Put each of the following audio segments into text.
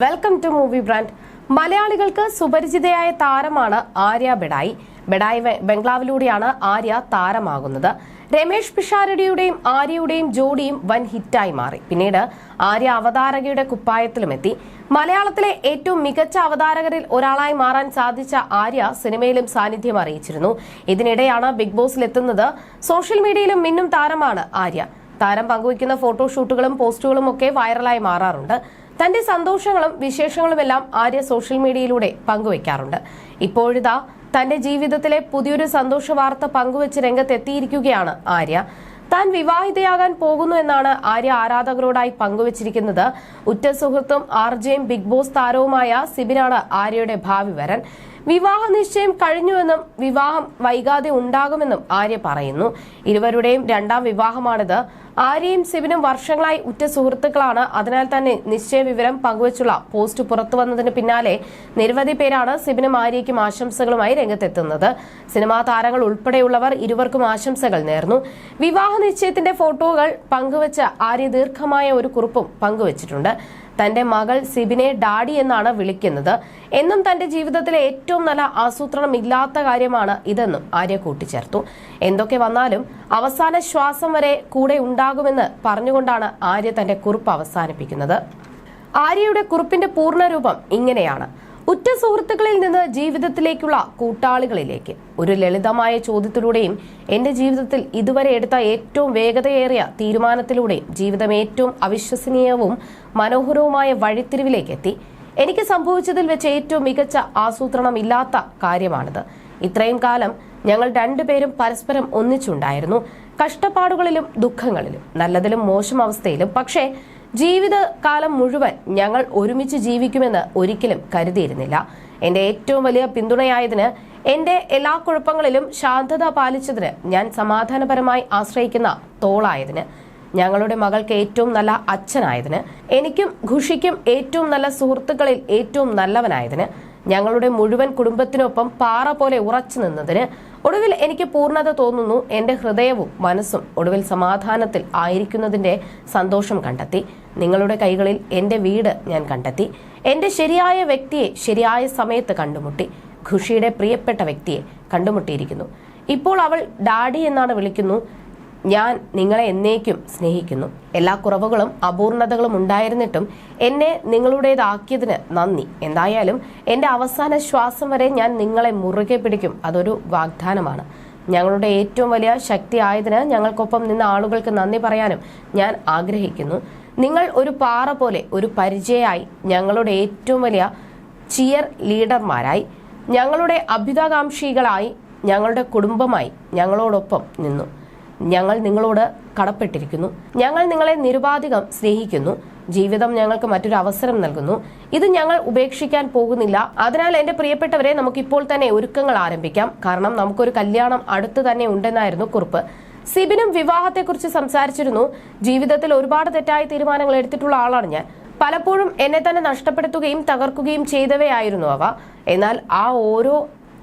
Welcome to movie brand. മലയാളികൾക്ക് സുപരിചിതയായ താരമാണ് ആര്യ ബെഡായി. ബെഡായി ബംഗ്ലാവിലൂടെയാണ് ആര്യ താരമാകുന്നത്. രമേഷ് പിഷാരടിയുടെയും ആര്യയുടെയും ജോഡിയും വൻ ഹിറ്റായി മാറി. പിന്നീട് ആര്യ അവതാരകയുടെ കുപ്പായത്തിലുമെത്തി. മലയാളത്തിലെ ഏറ്റവും മികച്ച അവതാരകരിൽ ഒരാളായി മാറാൻ സാധിച്ച ആര്യ സിനിമയിലും സാന്നിധ്യം അറിയിച്ചിരുന്നു. ഇതിനിടെയാണ് ബിഗ് ബോസിലെത്തുന്നത്. സോഷ്യൽ മീഡിയയിലും മിന്നും താരമാണ് ആര്യ. താരം പങ്കുവയ്ക്കുന്ന ഫോട്ടോഷൂട്ടുകളും പോസ്റ്റുകളും ഒക്കെ വൈറലായി മാറാറുണ്ട്. തന്റെ സന്തോഷങ്ങളും വിശേഷങ്ങളുമെല്ലാം ആര്യ സോഷ്യൽ മീഡിയയിലൂടെ പങ്കുവയ്ക്കാറുണ്ട്. ഇപ്പോഴിതാ തന്റെ ജീവിതത്തിലെ പുതിയൊരു സന്തോഷ വാർത്ത പങ്കുവച്ച് രംഗത്തെത്തിയിരിക്കുകയാണ് ആര്യ. താൻ വിവാഹിതയാകാൻ പോകുന്നു എന്നാണ് ആര്യ ആരാധകരോടായി പങ്കുവച്ചിരിക്കുന്നത്. ഉറ്റ സുഹൃത്തും ആർജെയും ബിഗ് ബോസ് താരവുമായ സിബിനാണ് ആര്യയുടെ ഭാവി വരൻ. വിവാഹ നിശ്ചയം കഴിഞ്ഞുവെന്നും വിവാഹം വൈകാതെ ഉണ്ടാകുമെന്നും ആര്യ പറയുന്നു. ഇരുവരുടെയും രണ്ടാം വിവാഹമാണിത്. ആര്യയും സിബിനും വർഷങ്ങളായി ഉറ്റ സുഹൃത്തുക്കളാണ്. അതിനാൽ തന്നെ നിശ്ചയ വിവരം പങ്കുവച്ചുള്ള പോസ്റ്റ് പുറത്തുവന്നതിന് പിന്നാലെ നിരവധി പേരാണ് സിബിനും ആര്യയ്ക്കും ആശംസകളുമായി രംഗത്തെത്തുന്നത്. സിനിമാ താരങ്ങൾ ഉൾപ്പെടെയുള്ളവർ ഇരുവർക്കും ആശംസകൾ നേർന്നു. വിവാഹ നിശ്ചയത്തിന്റെ ഫോട്ടോകൾ പങ്കുവച്ച ആര്യ ദീർഘമായ ഒരു കുറിപ്പും പങ്കുവച്ചിട്ടുണ്ട്. തന്റെ മകൾ സിബിനെ ഡാഡി എന്നാണ് വിളിക്കുന്നത്. എന്നും തന്റെ ജീവിതത്തിലെ ഏറ്റവും നല്ല ആസൂത്രണം ഇല്ലാത്ത കാര്യമാണ് ഇതെന്നും ആര്യ കൂട്ടിച്ചേർത്തു. എന്തൊക്കെ വന്നാലും അവസാന ശ്വാസം വരെ കൂടെ ഉണ്ടാകുമെന്ന് പറഞ്ഞുകൊണ്ടാണ് ആര്യ തന്റെ കുറിപ്പ് അവസാനിപ്പിക്കുന്നത്. ആര്യയുടെ കുറിപ്പിന്റെ പൂർണ്ണരൂപം ഇങ്ങനെയാണ്: ഉറ്റ സുഹൃത്തുക്കളിൽ നിന്ന് ജീവിതത്തിലേക്കുള്ള കൂട്ടാളികളിലേക്ക്. ഒരു ലളിതമായ ചോദ്യത്തിലൂടെയും എന്റെ ജീവിതത്തിൽ ഇതുവരെ എടുത്ത ഏറ്റവും വേഗതയേറിയ തീരുമാനത്തിലൂടെയും ജീവിതം ഏറ്റവും അവിശ്വസനീയവും മനോഹരവുമായ വഴിത്തിരിവിലേക്ക് എത്തി. എനിക്ക് സംഭവിച്ചതിൽ വെച്ച് ഏറ്റവും മികച്ച ആസൂത്രണം ഇല്ലാത്ത കാര്യമാണിത്. ഇത്രയും കാലം ഞങ്ങൾ രണ്ടുപേരും പരസ്പരം ഒന്നിച്ചുണ്ടായിരുന്നു, കഷ്ടപ്പാടുകളിലും ദുഃഖങ്ങളിലും, നല്ലതിലും മോശം അവസ്ഥയിലും. പക്ഷേ ജീവിതകാലം മുഴുവൻ ഞങ്ങൾ ഒരുമിച്ച് ജീവിക്കുമെന്ന് ഒരിക്കലും കരുതിയിരുന്നില്ല. എന്റെ ഏറ്റവും വലിയ പിന്തുണയായതിന്, എന്റെ എല്ലാ കുഴപ്പങ്ങളിലും ശാന്തത പാലിച്ചതിന്, ഞാൻ സമാധാനപരമായി ആശ്രയിക്കുന്ന തോളായതിന്, ഞങ്ങളുടെ മകൾക്ക് ഏറ്റവും നല്ല അച്ഛനായതിന്, എനിക്കും ഖുഷിക്കും ഏറ്റവും നല്ല സുഹൃത്തുക്കളിൽ ഏറ്റവും നല്ലവനായതിന്, ഞങ്ങളുടെ മുഴുവൻ കുടുംബത്തിനൊപ്പം പാറ പോലെ ഉറച്ചു നിന്നതിന്, ഒടുവിൽ എനിക്ക് പൂർണ്ണത തോന്നുന്നു. എന്റെ ഹൃദയവും മനസ്സും ഒടുവിൽ സമാധാനത്തിൽ ആയിരിക്കുന്നതിന്റെ സന്തോഷം കണ്ടെത്തി. നിങ്ങളുടെ കൈകളിൽ എന്റെ വീട് ഞാൻ കണ്ടെത്തി. എന്റെ ശരിയായ വ്യക്തിയെ ശരിയായ സമയത്ത് കണ്ടുമുട്ടി. ഖുഷിയുടെ പ്രിയപ്പെട്ട വ്യക്തിയെ കണ്ടുമുട്ടിയിരിക്കുന്നു. ഇപ്പോൾ അവൾ ഡാഡി എന്നാണ് വിളിക്കുന്നു. ഞാൻ നിങ്ങളെ എന്നേക്കും സ്നേഹിക്കുന്നു. എല്ലാ കുറവുകളും അപൂർണതകളും ഉണ്ടായിരുന്നിട്ടും എന്നെ നിങ്ങളുടേതാക്കിയതിന് നന്ദി. എന്തായാലും എന്റെ അവസാന ശ്വാസം വരെ ഞാൻ നിങ്ങളെ മുറുകെ പിടിക്കും. അതൊരു വാഗ്ദാനമാണ്. ഞങ്ങളുടെ ഏറ്റവും വലിയ ശക്തി ആയതിന് ഞങ്ങൾക്കൊപ്പം നിന്ന ആളുകൾക്ക് നന്ദി പറയാനും ഞാൻ ആഗ്രഹിക്കുന്നു. നിങ്ങൾ ഒരു പാറ പോലെ, ഒരു പരിചയമായി, ഞങ്ങളുടെ ഏറ്റവും വലിയ ചിയർ ലീഡർമാരായി, ഞങ്ങളുടെ അഭ്യുതാകാംക്ഷികളായി, ഞങ്ങളുടെ കുടുംബമായി ഞങ്ങളോടൊപ്പം നിന്നു. ഞങ്ങൾ നിങ്ങളോട് കടപ്പെട്ടിരിക്കുന്നു. ഞങ്ങൾ നിങ്ങളെ നിരുപാധികം സ്നേഹിക്കുന്നു. ജീവിതം ഞങ്ങൾക്ക് മറ്റൊരു അവസരം നൽകുന്നു. ഇത് ഞങ്ങൾ ഉപേക്ഷിക്കാൻ പോകുന്നില്ല. അതിനാൽ എന്റെ പ്രിയപ്പെട്ടവരെ, നമുക്കിപ്പോൾ തന്നെ ഒരുക്കങ്ങൾ ആരംഭിക്കാം. കാരണം നമുക്കൊരു കല്യാണം അടുത്ത് തന്നെ ഉണ്ടെന്നായിരുന്നു കുറിപ്പ്. സിബിനും വിവാഹത്തെക്കുറിച്ച് സംസാരിച്ചിരുന്നു. ജീവിതത്തിൽ ഒരുപാട് തെറ്റായ തീരുമാനങ്ങൾ എടുത്തിട്ടുള്ള ആളാണ് ഞാൻ. പലപ്പോഴും എന്നെ തന്നെ നഷ്ടപ്പെടുത്തുകയും തകർക്കുകയും ചെയ്തവയായിരുന്നു അവ. എന്നാൽ ആ ഓരോ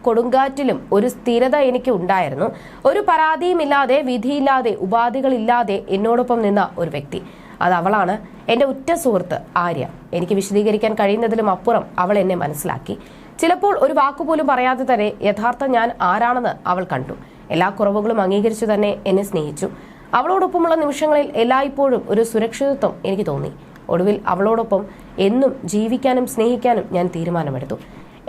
കൊടുങ്കാറ്റിലും ഒരു സ്ഥിരത എനിക്ക് ഉണ്ടായിരുന്നു. ഒരു പരാതിയുമില്ലാതെ, വിധിയില്ലാതെ, ഉപാധികളില്ലാതെ എന്നോടൊപ്പം നിന്ന ഒരു വ്യക്തി. അത് അവളാണ്, എന്റെ ഉറ്റ സുഹൃത്ത് ആര്യ. എനിക്ക് വിശദീകരിക്കാൻ കഴിയുന്നതിലും അപ്പുറം അവൾ എന്നെ മനസ്സിലാക്കി. ചിലപ്പോൾ ഒരു വാക്കുപോലും പറയാതെ തന്നെ യഥാർത്ഥ ഞാൻ ആരാണെന്ന് അവൾ കണ്ടു. എല്ലാ കുറവുകളും അംഗീകരിച്ചു തന്നെ എന്നെ സ്നേഹിച്ചു. അവളോടൊപ്പമുള്ള നിമിഷങ്ങളിൽ എല്ലായ്പ്പോഴും ഒരു സുരക്ഷിതത്വം എനിക്ക് തോന്നി. ഒടുവിൽ അവളോടൊപ്പം എന്നും ജീവിക്കാനും സ്നേഹിക്കാനും ഞാൻ തീരുമാനമെടുത്തു.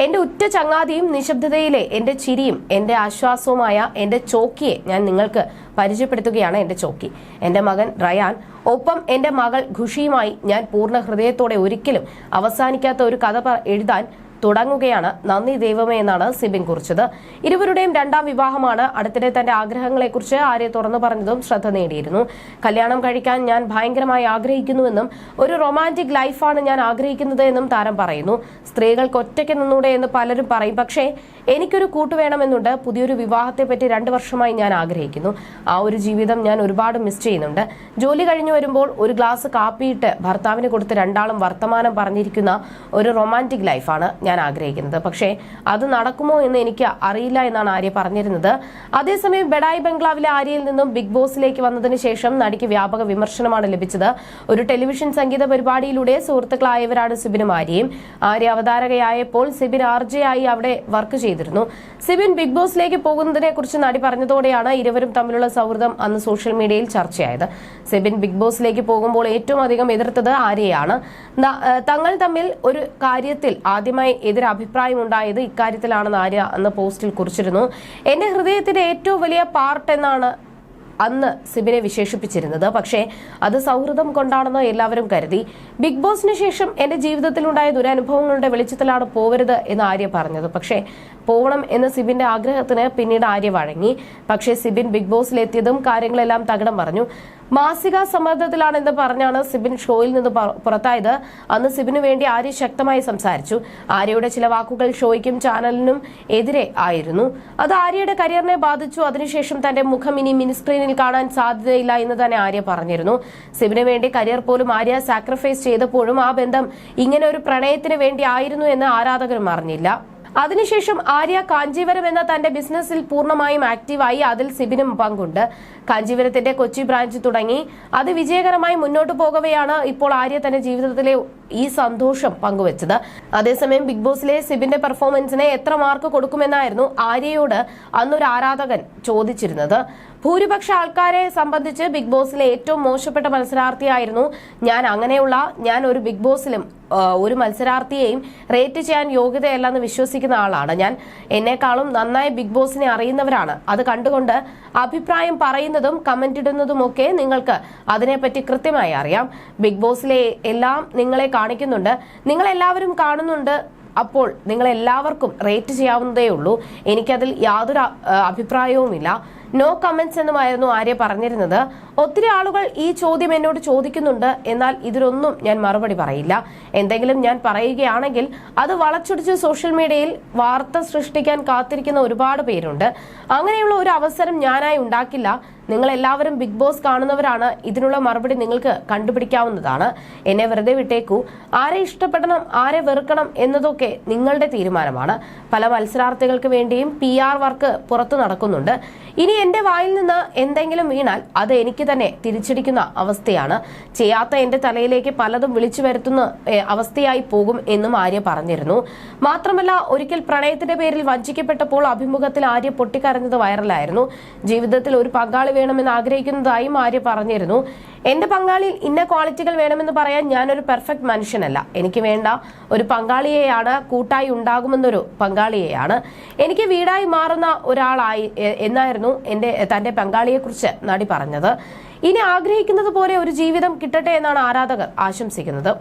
എന്റെ ഉറ്റ ചങ്ങാതിയും നിശബ്ദതയിലെ എന്റെ ചിരിയും എന്റെ ആശ്വാസവുമായ എന്റെ ചോക്കിയെ ഞാൻ നിങ്ങൾക്ക് പരിചയപ്പെടുത്തുകയാണ്. എന്റെ ചോക്കി, എന്റെ മകൻ റയാൻ, ഒപ്പം എന്റെ മകൾ ഖുഷിയുമായി ഞാൻ പൂർണ്ണ ഹൃദയത്തോടെ ഒരിക്കലും അവസാനിക്കാത്ത ഒരു കഥ എഴുതാൻ തുടങ്ങുകയാണ്. നന്ദി ദൈവമേ എന്നാണ് സിബിൻ കുറിച്ചത്. ഇരുവരുടെയും രണ്ടാം വിവാഹമാണ്. അടുത്തിടെ തന്റെ ആഗ്രഹങ്ങളെക്കുറിച്ച് ആര്യ തുറന്നു പറഞ്ഞതും ശ്രദ്ധ നേടിയിരുന്നു. കല്യാണം കഴിക്കാൻ ഞാൻ ഭയങ്കരമായി ആഗ്രഹിക്കുന്നുവെന്നും ഒരു റൊമാൻറ്റിക് ലൈഫാണ് ഞാൻ ആഗ്രഹിക്കുന്നത് എന്നും താരം പറയുന്നു. സ്ത്രീകൾക്ക് ഒറ്റയ്ക്ക് നിന്നൂടെ എന്ന് പലരും പറയും, പക്ഷേ എനിക്കൊരു കൂട്ടുവേണമെന്നുണ്ട്. പുതിയൊരു വിവാഹത്തെപ്പറ്റി 2 വർഷമായി ഞാൻ ആഗ്രഹിക്കുന്നു. ആ ഒരു ജീവിതം ഞാൻ ഒരുപാട് മിസ് ചെയ്യുന്നുണ്ട്. ജോലി കഴിഞ്ഞു വരുമ്പോൾ ഒരു ഗ്ലാസ് കാപ്പിയിട്ട് ഭർത്താവിന് കൊടുത്ത് രണ്ടാളും വർത്തമാനം പറഞ്ഞിരിക്കുന്ന ഒരു റൊമാൻറ്റിക് ലൈഫാണ് ഞാൻ ആഗ്രഹിക്കുന്നത്. പക്ഷേ അത് നടക്കുമോ എന്ന് എനിക്ക് അറിയില്ല എന്നാണ് ആര്യ പറഞ്ഞിരുന്നത്. അതേസമയം ബെഡായി ബംഗ്ലാവിലെ ആര്യയിൽ നിന്നും ബിഗ് ബോസിലേക്ക് വന്നതിന് ശേഷം നടിക്ക് വ്യാപക വിമർശനമാണ് ലഭിച്ചത്. ഒരു ടെലിവിഷൻ സംഗീത പരിപാടിയിലൂടെ സുഹൃത്തുക്കളായവരാണ് സിബിനും ആര്യയും. ആര്യ അവതാരകയായപ്പോൾ സിബിൻ ആർജയായി അവിടെ വർക്ക് ചെയ്തിരുന്നു. സിബിൻ ബിഗ് ബോസിലേക്ക് പോകുന്നതിനെ കുറിച്ച് നടി പറഞ്ഞതോടെയാണ് ഇരുവരും തമ്മിലുള്ള സൗഹൃദം അന്ന് സോഷ്യൽ മീഡിയയിൽ ചർച്ചയായത്. സിബിൻ ബിഗ് ബോസിലേക്ക് പോകുമ്പോൾ ഏറ്റവും അധികം എതിർത്തത് ആര്യയാണ്. തങ്ങൾ തമ്മിൽ ഒരു കാര്യത്തിൽ ആദ്യമായി എതിരഭിപ്രായം ഉണ്ടായത് ഇക്കാര്യത്തിലാണെന്ന് ആര്യ അന്ന് പോസ്റ്റിൽ കുറിച്ചിരുന്നു. എന്റെ ഹൃദയത്തിന്റെ ഏറ്റവും വലിയ പാർട്ട് എന്നാണ് അന്ന് സിബിനെ വിശേഷിപ്പിച്ചിരുന്നത്. പക്ഷേ അത് സൗഹൃദം കൊണ്ടാണെന്ന് എല്ലാവരും കരുതി. ബിഗ് ബോസിന് ശേഷം എന്റെ ജീവിതത്തിലുണ്ടായ ദുരനുഭവങ്ങളുടെ വെളിച്ചത്തിലാണ് പോവരുത് എന്ന് ആര്യ പറഞ്ഞത്. പക്ഷേ പോകണം എന്ന സിബിന്റെ ആഗ്രഹത്തിന് പിന്നീട് ആര്യ വഴങ്ങി. പക്ഷേ സിബിൻ ബിഗ് ബോസിലെത്തിയതും കാര്യങ്ങളെല്ലാം തകിടം പറഞ്ഞു. മാസിക സമ്മർദ്ദത്തിലാണെന്ന് പറഞ്ഞാണ് സിബിൻ ഷോയിൽ നിന്ന് പുറത്തായത്. അന്ന് സിബിനു വേണ്ടി ആര്യ ശക്തമായി സംസാരിച്ചു. ആര്യയുടെ ചില വാക്കുകൾ ഷോയ്ക്കും ചാനലിനും എതിരെ ആയിരുന്നു. അത് ആര്യയുടെ കരിയറിനെ ബാധിച്ചു. അതിനുശേഷം തന്റെ മുഖം ഇനി മിനിസ്ക്രീനിൽ കാണാൻ സാധ്യതയില്ല എന്ന് തന്നെ ആര്യ പറഞ്ഞിരുന്നു. സിബിന് വേണ്ടി കരിയർ പോലും ആര്യ സാക്രിഫൈസ് ചെയ്തപ്പോഴും ആ ബന്ധം ഇങ്ങനെ ഒരു പ്രണയത്തിന് വേണ്ടി ആയിരുന്നു എന്ന് ആരാധകരും അറിഞ്ഞില്ല. അതിനുശേഷം ആര്യ കാഞ്ചീവരം എന്ന തന്റെ ബിസിനസ്സിൽ പൂർണ്ണമായും ആക്റ്റീവായി. അതിൽ സിബിനും പങ്കുണ്ട്. കാഞ്ചീവരത്തിന്റെ കൊച്ചി ബ്രാഞ്ച് തുടങ്ങി അത് വിജയകരമായി മുന്നോട്ട് പോകവെയാണ് ഇപ്പോൾ ആര്യ തന്റെ ജീവിതത്തിലെ ഈ സന്തോഷം പങ്കുവച്ചത്. അതേസമയം ബിഗ് ബോസിലെ സിബിന്റെ പെർഫോമൻസിന് എത്ര മാർക്ക് കൊടുക്കുമെന്നായിരുന്നു ആര്യയോട് അന്നൊരു ആരാധകൻ ചോദിച്ചിരുന്നത്. ഭൂരിപക്ഷ ആൾക്കാരെ സംബന്ധിച്ച് ബിഗ് ബോസിലെ ഏറ്റവും മോശപ്പെട്ട മത്സരാർത്ഥിയായിരുന്നു ഞാൻ ഒരു ബിഗ് ബോസിലും ഒരു മത്സരാർത്ഥിയെയും റേറ്റ് ചെയ്യാൻ യോഗ്യതയല്ലെന്ന് വിശ്വസിക്കുന്ന ആളാണ് ഞാൻ. എന്നെക്കാളും നന്നായി ബിഗ് ബോസിനെ അറിയുന്നവരാണ് അത് കണ്ടുകൊണ്ട് അഭിപ്രായം പറയുന്നതും കമന്റ് ഇടുന്നതുമൊക്കെ നിങ്ങൾക്ക് അതിനെപ്പറ്റി കൃത്യമായി അറിയാം. ബിഗ് ബോസിലെ എല്ലാം നിങ്ങളെ കാണിക്കുന്നുണ്ട്, നിങ്ങളെല്ലാവരും കാണുന്നുണ്ട്. അപ്പോൾ നിങ്ങളെല്ലാവർക്കും റേറ്റ് ചെയ്യാവുന്നതേ ഉള്ളൂ. എനിക്കതിൽ യാതൊരു അഭിപ്രായവുമില്ല. നോ കമന്റ്സ് എന്നുമായിരുന്നു ആര്യ പറഞ്ഞിരുന്നത്. ഒത്തിരി ആളുകൾ ഈ ചോദ്യം എന്നോട് ചോദിക്കുന്നുണ്ട്. എന്നാൽ ഇതിലൊന്നും ഞാൻ മറുപടി പറയില്ല. എന്തെങ്കിലും ഞാൻ പറയുകയാണെങ്കിൽ അത് വളച്ചൊടിച്ച് സോഷ്യൽ മീഡിയയിൽ വാർത്ത സൃഷ്ടിക്കാൻ കാത്തിരിക്കുന്ന ഒരുപാട് പേരുണ്ട്. അങ്ങനെയുള്ള ഒരു അവസരം ഞാനായി ഉണ്ടാക്കില്ല. നിങ്ങൾ എല്ലാവരും ബിഗ് ബോസ് കാണുന്നവരാണ്. ഇതിനുള്ള മറുപടി നിങ്ങൾക്ക് കണ്ടുപിടിക്കാവുന്നതാണ്. എന്നെ വെറുതെ വിട്ടേക്കൂ. ആരെ ഇഷ്ടപ്പെടണം ആരെ വെറുക്കണം എന്നതൊക്കെ നിങ്ങളുടെ തീരുമാനമാണ്. പല മത്സരാർത്ഥികൾക്ക് വേണ്ടിയും PR വർക്ക് പുറത്തു നടക്കുന്നുണ്ട്. ഇനി എന്റെ വായിൽ നിന്ന് എന്തെങ്കിലും വീണാൽ അത് എനിക്ക് തന്നെ തിരിച്ചടിക്കുന്ന അവസ്ഥയാണ്. ചെയ്യാത്ത എന്റെ തലയിലേക്ക് പലതും വിളിച്ചു വരുത്തുന്ന അവസ്ഥയായി പോകും എന്നും ആര്യ പറഞ്ഞിരുന്നു. മാത്രമല്ല ഒരിക്കൽ പ്രണയത്തിന്റെ പേരിൽ വഞ്ചിക്കപ്പെട്ടപ്പോൾ അഭിമുഖത്തിൽ ആര്യ പൊട്ടിക്കരഞ്ഞത് വൈറലായിരുന്നു. ജീവിതത്തിൽ ഒരു പങ്കാളി വേണമെന്ന് ആഗ്രഹിക്കുന്നതായും ആര്യ പറഞ്ഞിരുന്നു. എന്റെ പങ്കാളിയിൽ ഇന്ന ക്വാളിറ്റികൾ വേണമെന്ന് പറയാൻ ഞാനൊരു പെർഫെക്റ്റ് മനുഷ്യനല്ല. എനിക്ക് വേണ്ട ഒരു പങ്കാളിയെയാണ്, കൂട്ടായി ഉണ്ടാകുമെന്നൊരു പങ്കാളിയെയാണ്. എനിക്ക് വീടായി മാറുന്ന ഒരാളായി എന്നായിരുന്നു തന്റെ പങ്കാളിയെക്കുറിച്ച് നടി പറഞ്ഞത്. ഇനി ആഗ്രഹിക്കുന്നത് പോലെ ഒരു ജീവിതം കിട്ടട്ടെ എന്നാണ് ആരാധകർ ആശംസിക്കുന്നത്.